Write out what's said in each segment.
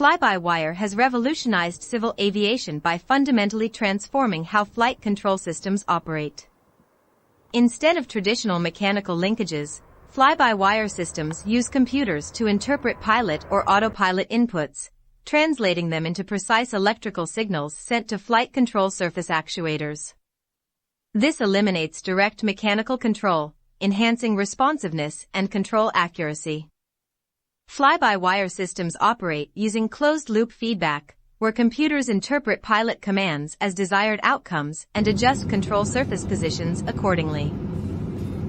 Fly-by-wire has revolutionized civil aviation by fundamentally transforming how flight control systems operate. Instead of traditional mechanical linkages, fly-by-wire systems use computers to interpret pilot or autopilot inputs, translating them into precise electrical signals sent to flight control surface actuators. This eliminates direct mechanical control, enhancing responsiveness and control accuracy. Fly-by-wire systems operate using closed-loop feedback, where computers interpret pilot commands as desired outcomes and adjust control surface positions accordingly.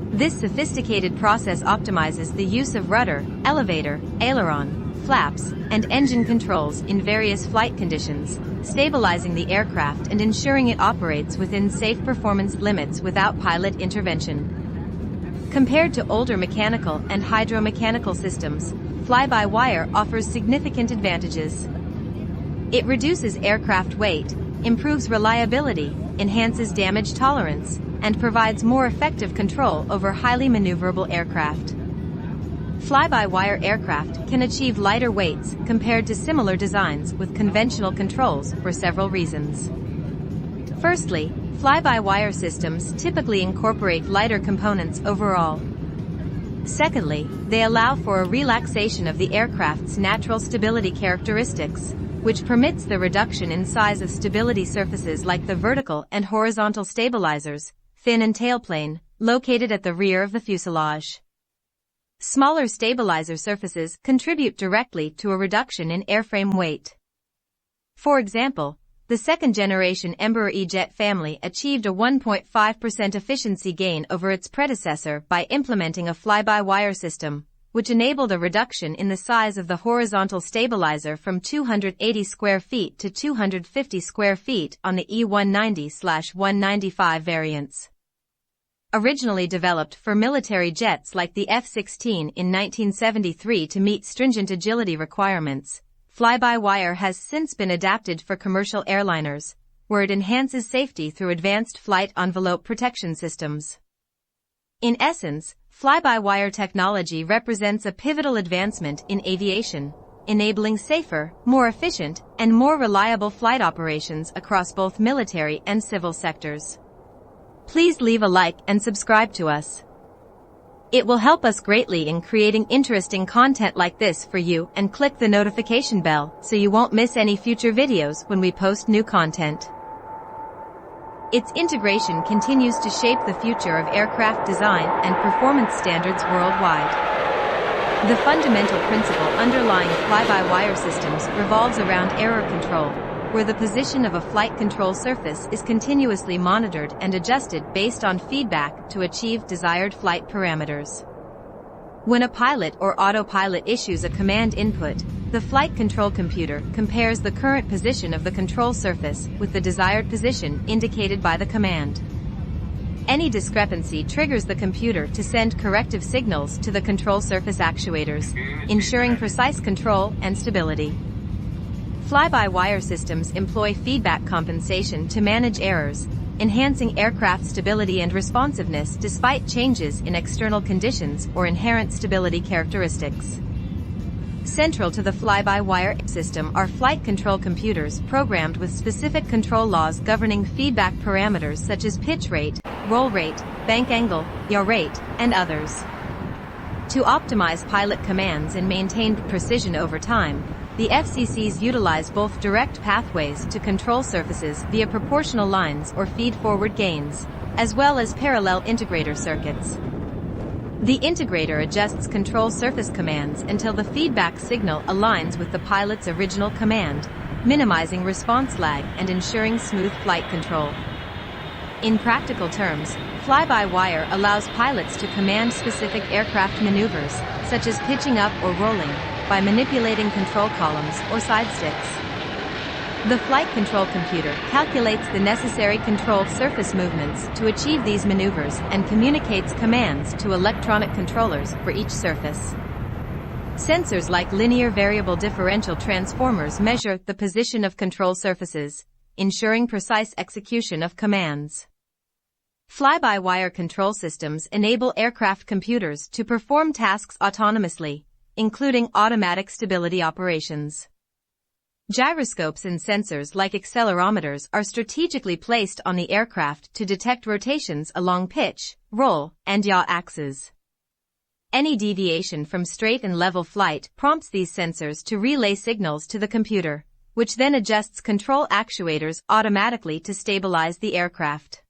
This sophisticated process optimizes the use of rudder, elevator, aileron, flaps, and engine controls in various flight conditions, stabilizing the aircraft and ensuring it operates within safe performance limits without pilot intervention. Compared to older mechanical and hydromechanical systems, fly-by-wire offers significant advantages. It reduces aircraft weight, improves reliability, enhances damage tolerance, and provides more effective control over highly maneuverable aircraft. Fly-by-wire aircraft can achieve lighter weights compared to similar designs with conventional controls for several reasons. Firstly, fly-by-wire systems typically incorporate lighter components overall. Secondly, they allow for a relaxation of the aircraft's natural stability characteristics, which permits the reduction in size of stability surfaces like the vertical and horizontal stabilizers, fin and tailplane, located at the rear of the fuselage. Smaller stabilizer surfaces contribute directly to a reduction in airframe weight. For example, the second-generation Embraer E-Jet family achieved a 1.5% efficiency gain over its predecessor by implementing a fly-by-wire system, which enabled a reduction in the size of the horizontal stabilizer from 280 square feet to 250 square feet on the E190/195 variants. Originally developed for military jets like the F-16 in 1973 to meet stringent agility requirements, fly-by-wire has since been adapted for commercial airliners, where it enhances safety through advanced flight envelope protection systems. In essence, fly-by-wire technology represents a pivotal advancement in aviation, enabling safer, more efficient, and more reliable flight operations across both military and civil sectors. Please leave a like and subscribe to us. It will help us greatly in creating interesting content like this for you, and click the notification bell so you won't miss any future videos when we post new content. Its integration continues to shape the future of aircraft design and performance standards worldwide. The fundamental principle underlying fly-by-wire systems revolves around error control, where the position of a flight control surface is continuously monitored and adjusted based on feedback to achieve desired flight parameters. When a pilot or autopilot issues a command input, the flight control computer compares the current position of the control surface with the desired position indicated by the command. Any discrepancy triggers the computer to send corrective signals to the control surface actuators, ensuring precise control and stability. Fly-by-wire systems employ feedback compensation to manage errors, enhancing aircraft stability and responsiveness despite changes in external conditions or inherent stability characteristics. Central to the fly-by-wire system are flight control computers programmed with specific control laws governing feedback parameters such as pitch rate, roll rate, bank angle, yaw rate, and others. To optimize pilot commands and maintain precision over time, the FCCs utilize both direct pathways to control surfaces via proportional lines or feed-forward gains, as well as parallel integrator circuits. The integrator adjusts control surface commands until the feedback signal aligns with the pilot's original command, minimizing response lag and ensuring smooth flight control. In practical terms, fly-by-wire allows pilots to command specific aircraft maneuvers, such as pitching up or rolling, by manipulating control columns or side sticks. The flight control computer calculates the necessary control surface movements to achieve these maneuvers and communicates commands to electronic controllers for each surface. Sensors like linear variable differential transformers measure the position of control surfaces, ensuring precise execution of commands. Fly-by-wire control systems enable aircraft computers to perform tasks autonomously, including automatic stability operations. Gyroscopes and sensors like accelerometers are strategically placed on the aircraft to detect rotations along pitch, roll, and yaw axes. Any deviation from straight and level flight prompts these sensors to relay signals to the computer, which then adjusts control actuators automatically to stabilize the aircraft.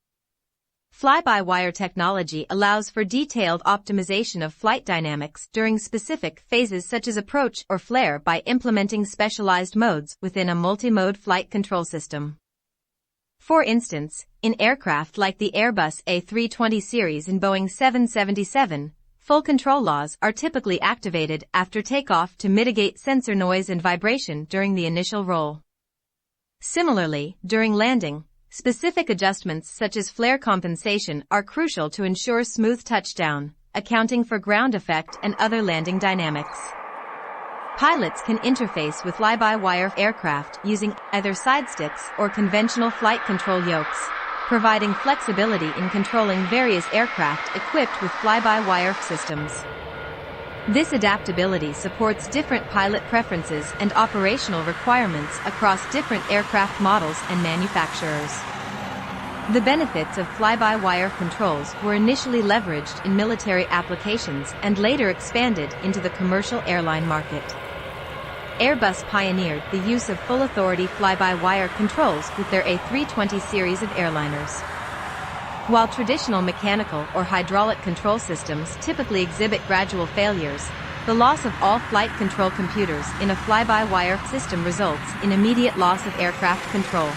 Fly-by-wire technology allows for detailed optimization of flight dynamics during specific phases such as approach or flare by implementing specialized modes within a multi-mode flight control system. For instance, in aircraft like the Airbus A320 series and Boeing 777, full control laws are typically activated after takeoff to mitigate sensor noise and vibration during the initial roll. Similarly, during landing, specific adjustments such as flare compensation are crucial to ensure smooth touchdown, accounting for ground effect and other landing dynamics. Pilots can interface with fly-by-wire aircraft using either side sticks or conventional flight control yokes, providing flexibility in controlling various aircraft equipped with fly-by-wire systems. This adaptability supports different pilot preferences and operational requirements across different aircraft models and manufacturers. The benefits of fly-by-wire controls were initially leveraged in military applications and later expanded into the commercial airline market. Airbus pioneered the use of full-authority fly-by-wire controls with their A320 series of airliners. While traditional mechanical or hydraulic control systems typically exhibit gradual failures, the loss of all flight control computers in a fly-by-wire system results in immediate loss of aircraft control.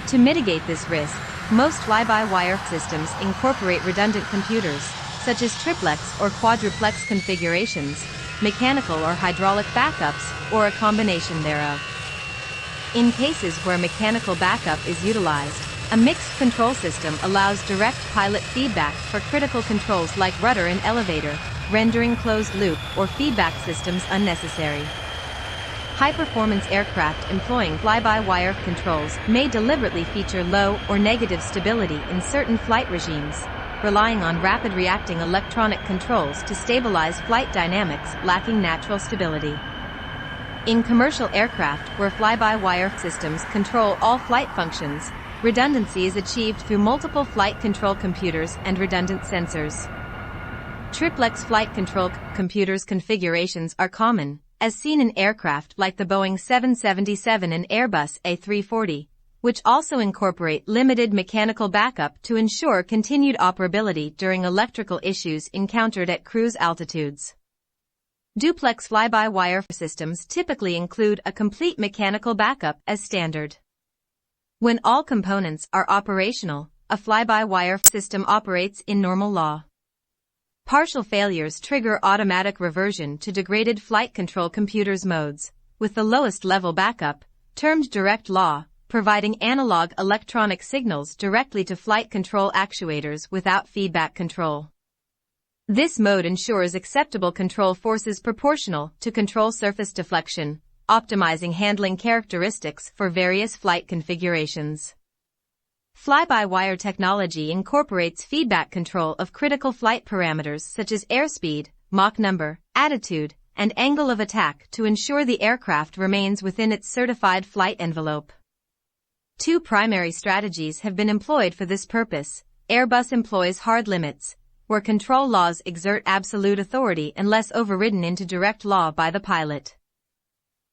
To mitigate this risk, most fly-by-wire systems incorporate redundant computers, such as triplex or quadruplex configurations, mechanical or hydraulic backups, or a combination thereof. In cases where mechanical backup is utilized, a mixed control system allows direct pilot feedback for critical controls like rudder and elevator, rendering closed-loop or feedback systems unnecessary. High-performance aircraft employing fly-by-wire controls may deliberately feature low or negative stability in certain flight regimes, relying on rapid-reacting electronic controls to stabilize flight dynamics lacking natural stability. In commercial aircraft where fly-by-wire systems control all flight functions, redundancy is achieved through multiple flight control computers and redundant sensors. Triplex flight control computers configurations are common, as seen in aircraft like the Boeing 777 and Airbus A340, which also incorporate limited mechanical backup to ensure continued operability during electrical issues encountered at cruise altitudes. Duplex fly-by-wire systems typically include a complete mechanical backup as standard. When all components are operational, a fly-by-wire system operates in normal law. Partial failures trigger automatic reversion to degraded flight control computers modes, with the lowest level backup, termed direct law, providing analog electronic signals directly to flight control actuators without feedback control. This mode ensures acceptable control forces proportional to control surface deflection, optimizing handling characteristics for various flight configurations. Fly-by-wire technology incorporates feedback control of critical flight parameters such as airspeed, Mach number, attitude, and angle of attack to ensure the aircraft remains within its certified flight envelope. Two primary strategies have been employed for this purpose. Airbus employs hard limits, where control laws exert absolute authority unless overridden into direct law by the pilot.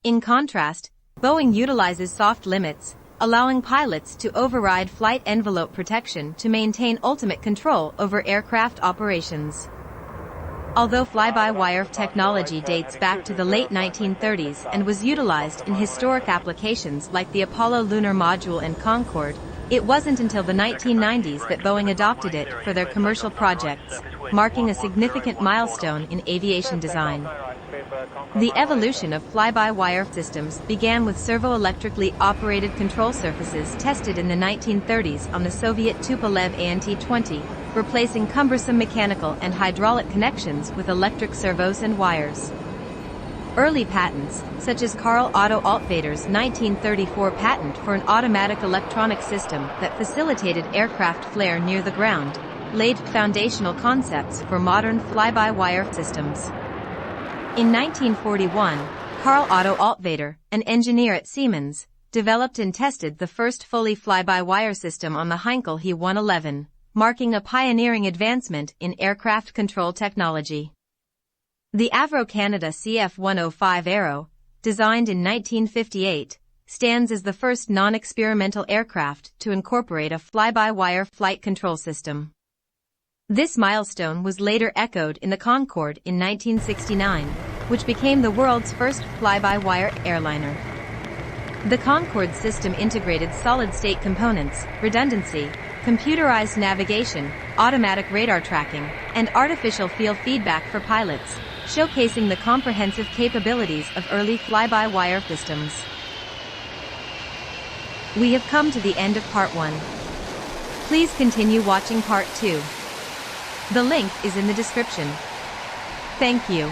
In contrast, Boeing utilizes soft limits, allowing pilots to override flight envelope protection to maintain ultimate control over aircraft operations. Although fly-by-wire technology dates back to the late 1930s and was utilized in historic applications like the Apollo lunar module and Concorde, it wasn't until the 1990s that Boeing adopted it for their commercial projects, marking a significant milestone in aviation design. The evolution of fly-by-wire systems began with servo-electrically operated control surfaces tested in the 1930s on the Soviet Tupolev AN-T-20, replacing cumbersome mechanical and hydraulic connections with electric servos and wires. Early patents, such as Karl Otto Altvater's 1934 patent for an automatic electronic system that facilitated aircraft flare near the ground, laid foundational concepts for modern fly-by-wire systems. In 1941, Karl Otto Altvater, an engineer at Siemens, developed and tested the first fully fly-by-wire system on the Heinkel He-111, marking a pioneering advancement in aircraft control technology. The Avro Canada CF-105 Aero, designed in 1958, stands as the first non-experimental aircraft to incorporate a fly-by-wire flight control system. This milestone was later echoed in the Concorde in 1969, which became the world's first fly-by-wire airliner. The Concorde system integrated solid-state components, redundancy, computerized navigation, automatic radar tracking, and artificial field feedback for pilots, showcasing the comprehensive capabilities of early fly-by-wire systems. We have come to the end of Part 1. Please continue watching Part 2. The link is in the description. Thank you.